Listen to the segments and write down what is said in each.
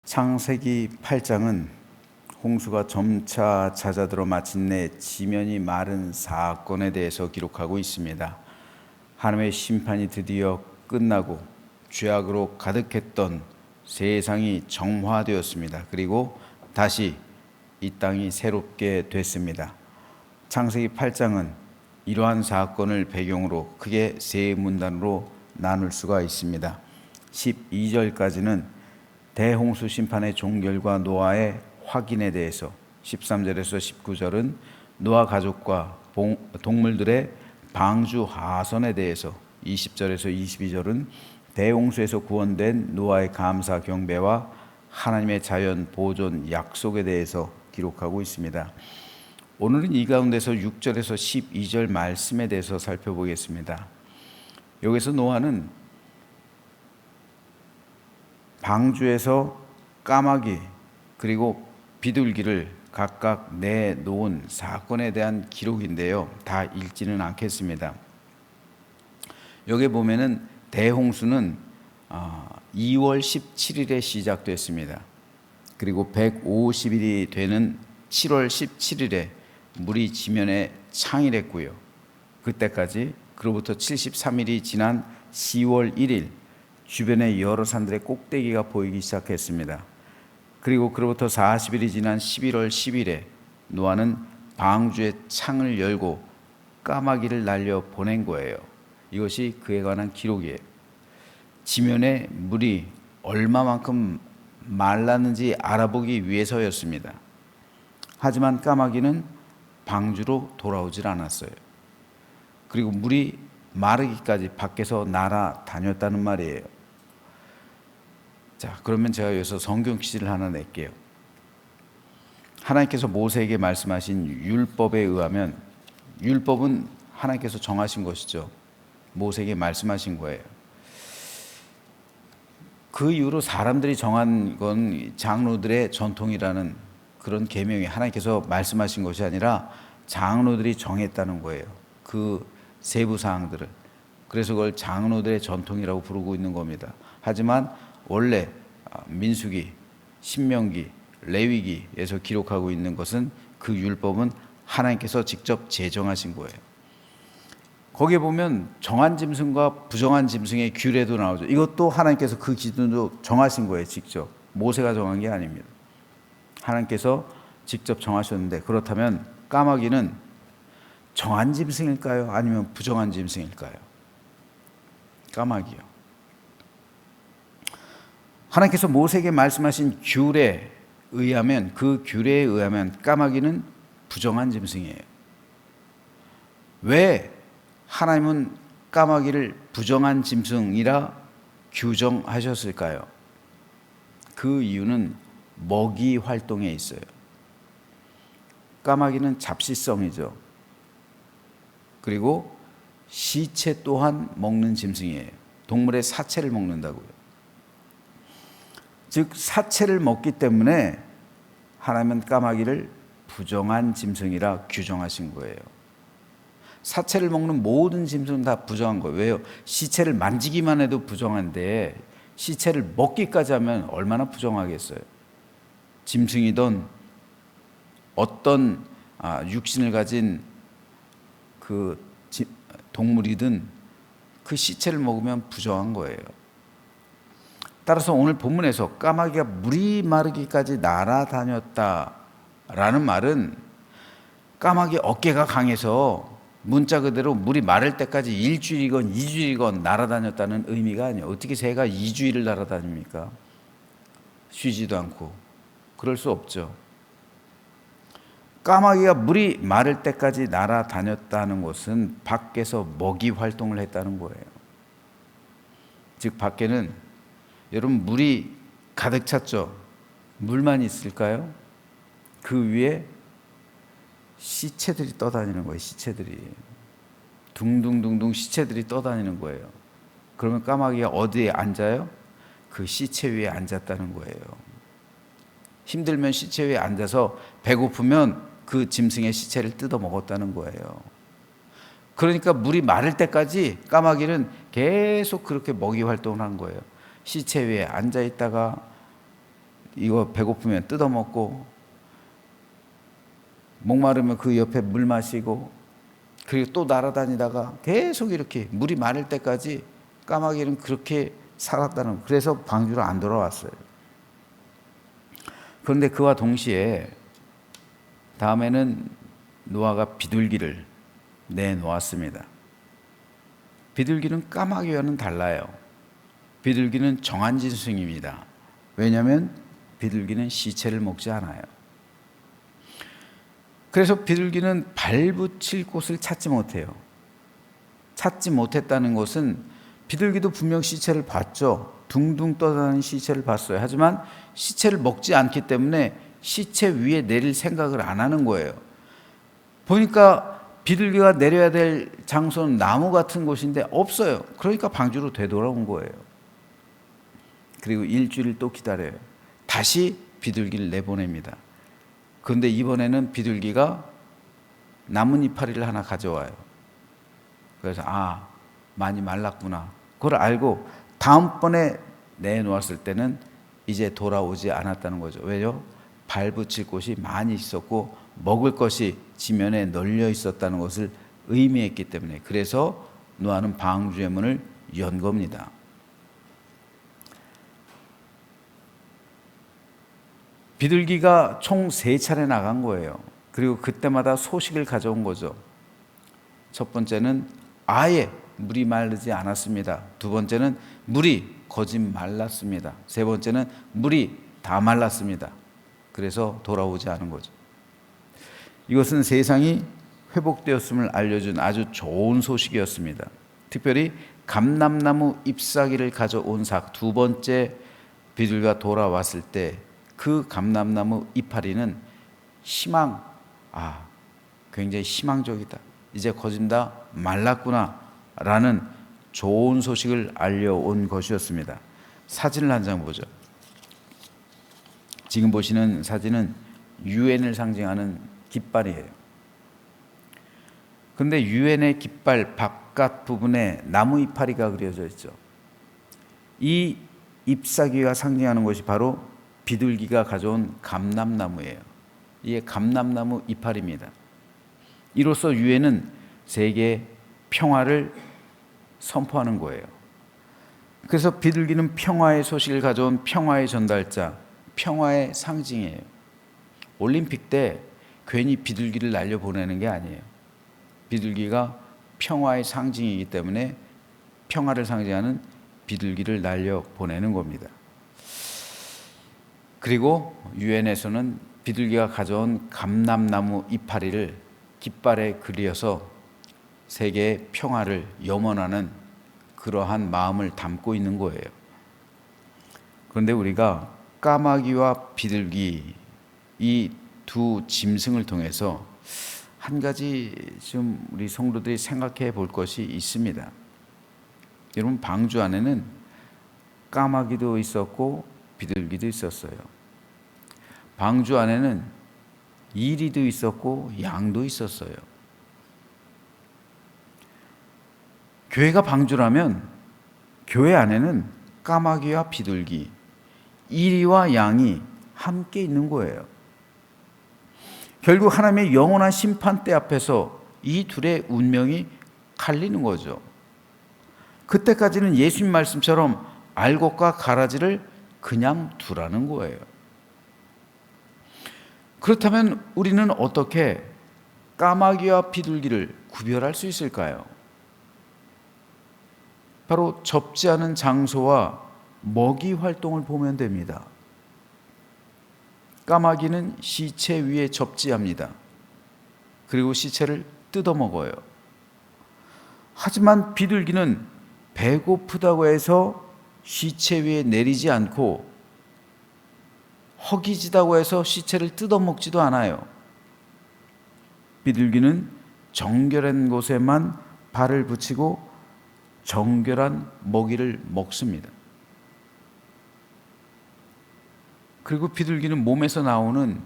창세기 8장은 홍수가 점차 잦아들어 마침내 지면이 마른 사건에 대해서 기록하고 있습니다. 하나님의 심판이 드디어 끝나고 죄악으로 가득했던 세상이 정화되었습니다. 그리고 다시 이 땅이 새롭게 됐습니다. 창세기 8장은 이러한 사건을 배경으로 크게 세 문단으로 나눌 수가 있습니다. 12절까지는 대홍수 심판의 종결과 노아의 확인에 대해서, 13절에서 19절은 노아 가족과 동물들의 방주 하선에 대해서, 20절에서 22절은 대홍수에서 구원된 노아의 감사 경배와 하나님의 자연 보존 약속에 대해서 기록하고 있습니다. 오늘은 이 가운데서 6절에서 12절 말씀에 대해서 살펴보겠습니다. 여기서 노아는 방주에서 까마귀 그리고 비둘기를 각각 내놓은 사건에 대한 기록인데요. 다 읽지는 않겠습니다. 여기 보면은 대홍수는 2월 17일에 시작됐습니다. 그리고 150일이 되는 7월 17일에 물이 지면에 창일했고요. 그때까지 그로부터 73일이 지난 10월 1일 주변의 여러 산들의 꼭대기가 보이기 시작했습니다. 그리고 그로부터 40일이 지난 11월 10일에 노아는 방주의 창을 열고 까마귀를 날려 보낸 거예요. 이것이 그에 관한 기록이에요. 지면에 물이 얼마만큼 말랐는지 알아보기 위해서였습니다. 하지만 까마귀는 방주로 돌아오질 않았어요. 그리고 물이 마르기까지 밖에서 날아다녔다는 말이에요. 자, 그러면 제가 여기서 성경 퀴즈를 하나 낼게요. 하나님께서 모세에게 말씀하신 율법에 의하면, 율법은 하나님께서 정하신 것이죠. 모세에게 말씀하신 거예요. 그 이후로 사람들이 정한 건 장로들의 전통이라는 그런 계명이 하나님께서 말씀하신 것이 아니라 장로들이 정했다는 거예요. 그 세부 사항들을. 그래서 그걸 장로들의 전통이라고 부르고 있는 겁니다. 하지만 원래 민수기, 신명기, 레위기에서 기록하고 있는 것은 그 율법은 하나님께서 직접 제정하신 거예요. 거기에 보면 정한 짐승과 부정한 짐승의 규례도 나오죠. 이것도 하나님께서 그 기준도 정하신 거예요. 직접. 모세가 정한 게 아닙니다. 하나님께서 직접 정하셨는데, 그렇다면 까마귀는 정한 짐승일까요? 아니면 부정한 짐승일까요? 까마귀요. 하나님께서 모세에게 말씀하신 규례에 의하면, 그 규례에 의하면 까마귀는 부정한 짐승이에요. 왜 하나님은 까마귀를 부정한 짐승이라 규정하셨을까요? 그 이유는 먹이 활동에 있어요. 까마귀는 잡식성이죠. 그리고 시체 또한 먹는 짐승이에요. 동물의 사체를 먹는다고요. 즉 사체를 먹기 때문에 하나님은 까마귀를 부정한 짐승이라 규정하신 거예요. 사체를 먹는 모든 짐승은 다 부정한 거예요. 왜요? 시체를 만지기만 해도 부정한데 시체를 먹기까지 하면 얼마나 부정하겠어요. 짐승이든 어떤 육신을 가진 그 동물이든 그 시체를 먹으면 부정한 거예요. 따라서 오늘 본문에서 까마귀가 물이 마르기까지 날아다녔다라는 말은 까마귀 어깨가 강해서 문자 그대로 물이 마를 때까지 일주일이건 2주일이건 날아다녔다는 의미가 아니에요. 어떻게 새가 2주일을 날아다닙니까? 쉬지도 않고. 그럴 수 없죠. 까마귀가 물이 마를 때까지 날아다녔다는 것은 밖에서 먹이 활동을 했다는 거예요. 즉 밖에는 여러분 물이 가득 찼죠. 물만 있을까요? 그 위에 시체들이 떠다니는 거예요. 시체들이 둥둥둥둥 시체들이 떠다니는 거예요. 그러면 까마귀가 어디에 앉아요? 그 시체 위에 앉았다는 거예요. 힘들면 시체 위에 앉아서 배고프면 그 짐승의 시체를 뜯어 먹었다는 거예요. 그러니까 물이 마를 때까지 까마귀는 계속 그렇게 먹이 활동을 한 거예요. 시체 위에 앉아 있다가 이거 배고프면 뜯어먹고, 목마르면 그 옆에 물 마시고, 그리고 또 날아다니다가 계속 이렇게 물이 마를 때까지 까마귀는 그렇게 살았다는, 그래서 방주로 안 돌아왔어요. 그런데 그와 동시에 다음에는 노아가 비둘기를 내놓았습니다. 비둘기는 까마귀와는 달라요. 비둘기는 정한진승입니다. 왜냐하면 비둘기는 시체를 먹지 않아요. 그래서 비둘기는 발붙일 곳을 찾지 못해요. 찾지 못했다는 것은 비둘기도 분명 시체를 봤죠. 둥둥 떠다니는 시체를 봤어요. 하지만 시체를 먹지 않기 때문에 시체 위에 내릴 생각을 안 하는 거예요. 보니까 비둘기가 내려야 될 장소는 나무 같은 곳인데 없어요. 그러니까 방주로 되돌아온 거예요. 그리고 일주일 또 기다려요. 다시 비둘기를 내보냅니다. 그런데 이번에는 비둘기가 나뭇이파리를 하나 가져와요. 그래서 많이 말랐구나. 그걸 알고 다음번에 내놓았을 때는 이제 돌아오지 않았다는 거죠. 왜요? 발붙일 곳이 많이 있었고 먹을 것이 지면에 널려 있었다는 것을 의미했기 때문에, 그래서 노아는 방주의 문을 연 겁니다. 비둘기가 총 3차례 나간 거예요. 그리고 그때마다 소식을 가져온 거죠. 첫 번째는 아예 물이 마르지 않았습니다. 두 번째는 물이 거짓 말랐습니다. 세 번째는 물이 다 말랐습니다. 그래서 돌아오지 않은 거죠. 이것은 세상이 회복되었음을 알려준 아주 좋은 소식이었습니다. 특별히 감람나무 잎사귀를 가져온 두 번째 비둘기가 돌아왔을 때 그 감람나무 이파리는 굉장히 희망적이다. 이제 거진 다 말랐구나 라는 좋은 소식을 알려온 것이었습니다. 사진을 한 장 보죠. 지금 보시는 사진은 유엔을 상징하는 깃발이에요. 그런데 유엔의 깃발 바깥 부분에 나무 이파리가 그려져 있죠. 이 잎사귀가 상징하는 것이 바로 비둘기가 가져온 감람나무예요. 이게 감람나무 이파리입니다. 이로써 유엔은 세계 평화를 선포하는 거예요. 그래서 비둘기는 평화의 소식을 가져온 평화의 전달자, 평화의 상징이에요. 올림픽 때 괜히 비둘기를 날려보내는 게 아니에요. 비둘기가 평화의 상징이기 때문에 평화를 상징하는 비둘기를 날려보내는 겁니다. 그리고 유엔에서는 비둘기가 가져온 감람나무 이파리를 깃발에 그려서 세계의 평화를 염원하는 그러한 마음을 담고 있는 거예요. 그런데 우리가 까마귀와 비둘기 이 두 짐승을 통해서 한 가지 좀 우리 성도들이 생각해 볼 것이 있습니다. 여러분, 방주 안에는 까마귀도 있었고 비둘기도 있었어요. 방주 안에는 이리도 있었고 양도 있었어요. 교회가 방주라면 교회 안에는 까마귀와 비둘기, 이리와 양이 함께 있는 거예요. 결국 하나님의 영원한 심판대 앞에서 이 둘의 운명이 갈리는 거죠. 그때까지는 예수님 말씀처럼 알곡과 가라지를 그냥 두라는 거예요. 그렇다면 우리는 어떻게 까마귀와 비둘기를 구별할 수 있을까요? 바로 접지 않은 장소와 먹이 활동을 보면 됩니다. 까마귀는 시체 위에 접지합니다. 그리고 시체를 뜯어먹어요. 하지만 비둘기는 배고프다고 해서 시체 위에 내리지 않고 허기지다고 해서 시체를 뜯어먹지도 않아요. 비둘기는 정결한 곳에만 발을 붙이고 정결한 먹이를 먹습니다. 그리고 비둘기는 몸에서 나오는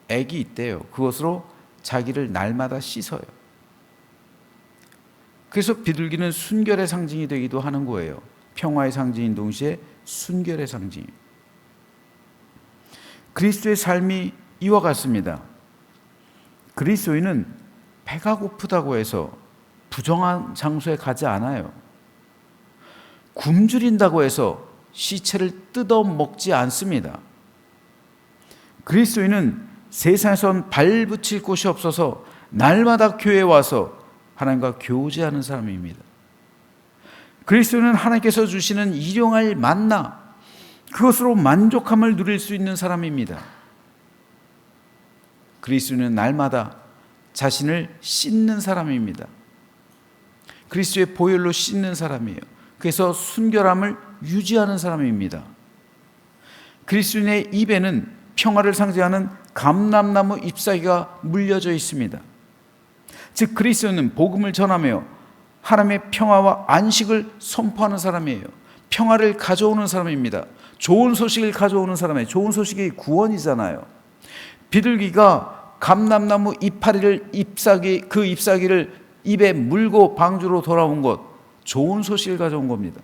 액이 있대요. 그것으로 자기를 날마다 씻어요. 그래서 비둘기는 순결의 상징이 되기도 하는 거예요. 평화의 상징인 동시에 순결의 상징이에요. 그리스도의 삶이 이와 같습니다. 그리스도인은 배가 고프다고 해서 부정한 장소에 가지 않아요. 굶주린다고 해서 시체를 뜯어 먹지 않습니다. 그리스도인은 세상에선 발붙일 곳이 없어서 날마다 교회에 와서 하나님과 교제하는 사람입니다. 그리스도인은 하나님께서 주시는 일용할 만나, 그것으로 만족함을 누릴 수 있는 사람입니다. 그리스도인은 날마다 자신을 씻는 사람입니다. 그리스도의 보혈로 씻는 사람이에요. 그래서 순결함을 유지하는 사람입니다. 그리스도인의 입에는 평화를 상징하는 감람나무 잎사귀가 물려져 있습니다. 즉 그리스도인은 복음을 전하며 하나님의 평화와 안식을 선포하는 사람이에요. 평화를 가져오는 사람입니다. 좋은 소식을 가져오는 사람이에요. 좋은 소식이 구원이잖아요. 비둘기가 감람나무 이파리를 그 잎사귀를 입에 물고 방주로 돌아온 것, 좋은 소식을 가져온 겁니다.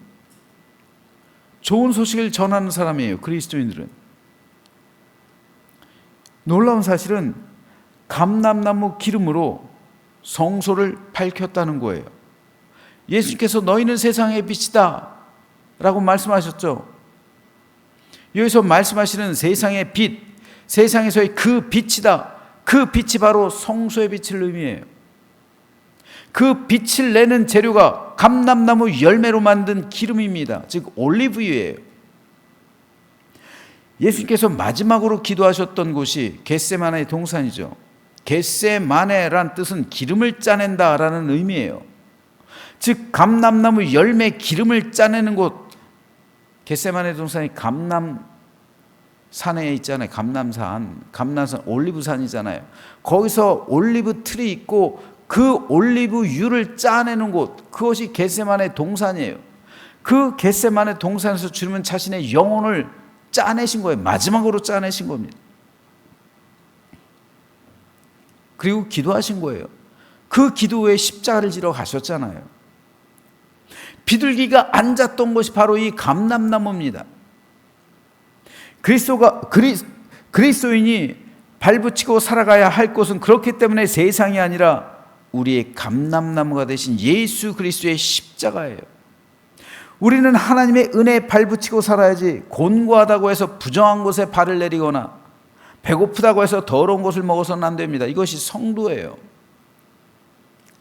좋은 소식을 전하는 사람이에요. 그리스도인들은. 놀라운 사실은 감람나무 기름으로 성소를 밝혔다는 거예요. 예수님께서 너희는 세상의 빛이다 라고 말씀하셨죠. 여기서 말씀하시는 세상의 빛, 세상에서의 그 빛이다. 그 빛이 바로 성소의 빛을 의미해요. 그 빛을 내는 재료가 감람나무 열매로 만든 기름입니다. 즉 올리브유예요. 예수님께서 마지막으로 기도하셨던 곳이 겟세마네 동산이죠. 겟세마네란 뜻은 기름을 짜낸다라는 의미예요. 즉 감람나무 열매 기름을 짜내는 곳, 겟세마네 동산이 감람산에 있잖아요. 감람산 올리브산이잖아요. 거기서 올리브 틀이 있고 그 올리브유를 짜내는 곳, 그것이 겟세마네 동산이에요. 그 겟세마네 동산에서 주님은 자신의 영혼을 짜내신 거예요. 마지막으로 짜내신 겁니다. 그리고 기도하신 거예요. 그 기도 후에 십자가를 지러 가셨잖아요. 비둘기가 앉았던 것이 바로 이 감람나무입니다. 그리스도인이 발붙이고 살아가야 할 곳은 그렇기 때문에 세상이 아니라 우리의 감람나무가 되신 예수 그리스도의 십자가예요. 우리는 하나님의 은혜에 발붙이고 살아야지 곤고하다고 해서 부정한 곳에 발을 내리거나 배고프다고 해서 더러운 것을 먹어서는 안 됩니다. 이것이 성도예요.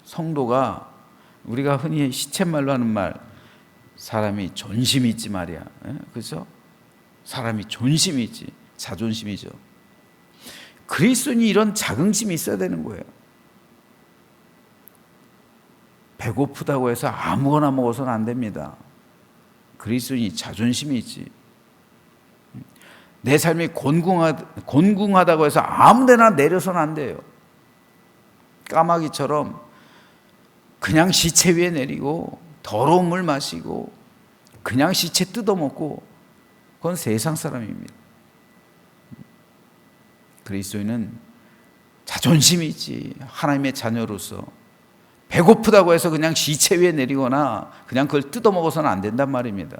성도가 우리가 흔히 시쳇말로 하는 말, 사람이 존심이 있지 말이야. 그렇죠? 사람이 존심이 있지, 자존심이죠. 그리스도인이 이런 자긍심이 있어야 되는 거예요. 배고프다고 해서 아무거나 먹어서는 안 됩니다. 그리스도인이 자존심이 있지. 내 삶이 곤궁하다고 해서 아무데나 내려서는 안 돼요. 까마귀처럼 그냥 시체 위에 내리고 더러운 물 마시고 그냥 시체 뜯어먹고 그건 세상 사람입니다. 그리스도인은 자존심이 있지. 하나님의 자녀로서 배고프다고 해서 그냥 시체 위에 내리거나 그냥 그걸 뜯어먹어서는 안 된단 말입니다.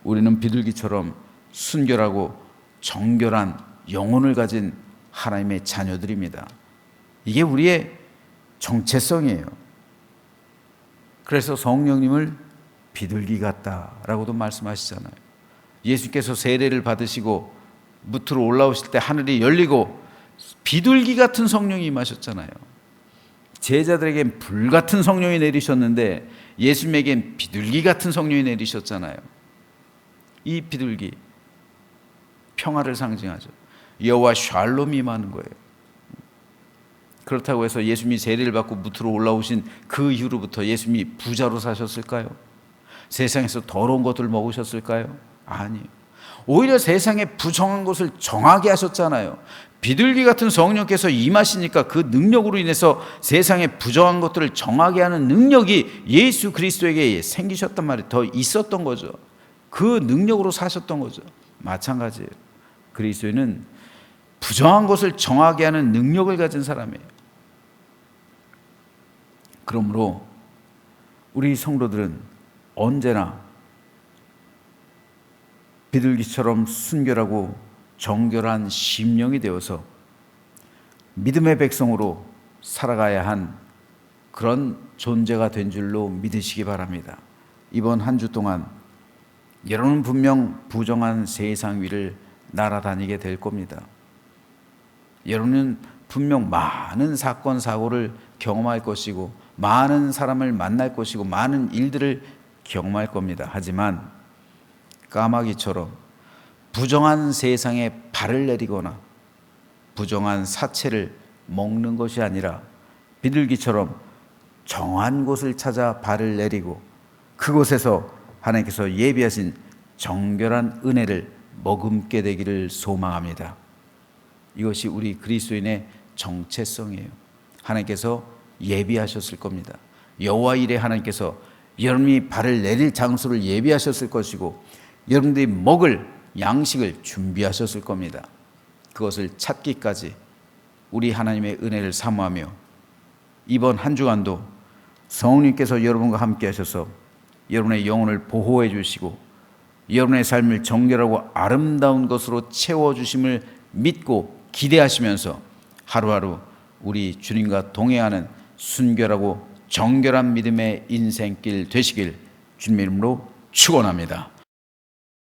우리는 비둘기처럼 순결하고 정결한 영혼을 가진 하나님의 자녀들입니다. 이게 우리의 정체성이에요. 그래서 성령님을 비둘기 같다라고도 말씀하시잖아요. 예수께서 세례를 받으시고 무트로 올라오실 때 하늘이 열리고 비둘기 같은 성령이 임하셨잖아요. 제자들에겐 불 같은 성령이 내리셨는데 예수님에겐 비둘기 같은 성령이 내리셨잖아요. 이 비둘기, 평화를 상징하죠. 여호와 샬롬이 임하는 거예요. 그렇다고 해서 예수님이 세례를 받고 무트로 올라오신 그 이후로부터 예수님이 부자로 사셨을까요? 세상에서 더러운 것들을 먹으셨을까요? 아니요. 오히려 세상에 부정한 것을 정하게 하셨잖아요. 비둘기 같은 성령께서 임하시니까 그 능력으로 인해서 세상에 부정한 것들을 정하게 하는 능력이 예수 그리스도에게 생기셨단 말이에요. 더 있었던 거죠. 그 능력으로 사셨던 거죠. 마찬가지예요. 그리스도인은 부정한 것을 정하게 하는 능력을 가진 사람이에요. 그러므로 우리 성도들은 언제나 비둘기처럼 순결하고 정결한 심령이 되어서 믿음의 백성으로 살아가야 한 그런 존재가 된 줄로 믿으시기 바랍니다. 이번 한 주 동안 여러분은 분명 부정한 세상 위를 날아다니게 될 겁니다. 여러분은 분명 많은 사건 사고를 경험할 것이고 많은 사람을 만날 것이고 많은 일들을 경험할 겁니다. 하지만 까마귀처럼 부정한 세상에 발을 내리거나 부정한 사체를 먹는 것이 아니라 비둘기처럼 정한 곳을 찾아 발을 내리고 그곳에서 하나님께서 예비하신 정결한 은혜를 머금게 되기를 소망합니다. 이것이 우리 그리스도인의 정체성이에요. 하나님께서 예비하셨을 겁니다. 여호와 일에 하나님께서 여러분이 발을 내릴 장소를 예비하셨을 것이고 여러분들이 먹을 양식을 준비하셨을 겁니다. 그것을 찾기까지 우리 하나님의 은혜를 사모하며 이번 한 주간도 성령님께서 여러분과 함께 하셔서 여러분의 영혼을 보호해 주시고 여러분의 삶을 정결하고 아름다운 것으로 채워주심을 믿고 기대하시면서 하루하루 우리 주님과 동행하는 순결하고 정결한 믿음의 인생길 되시길 주님의 이름으로 축원합니다.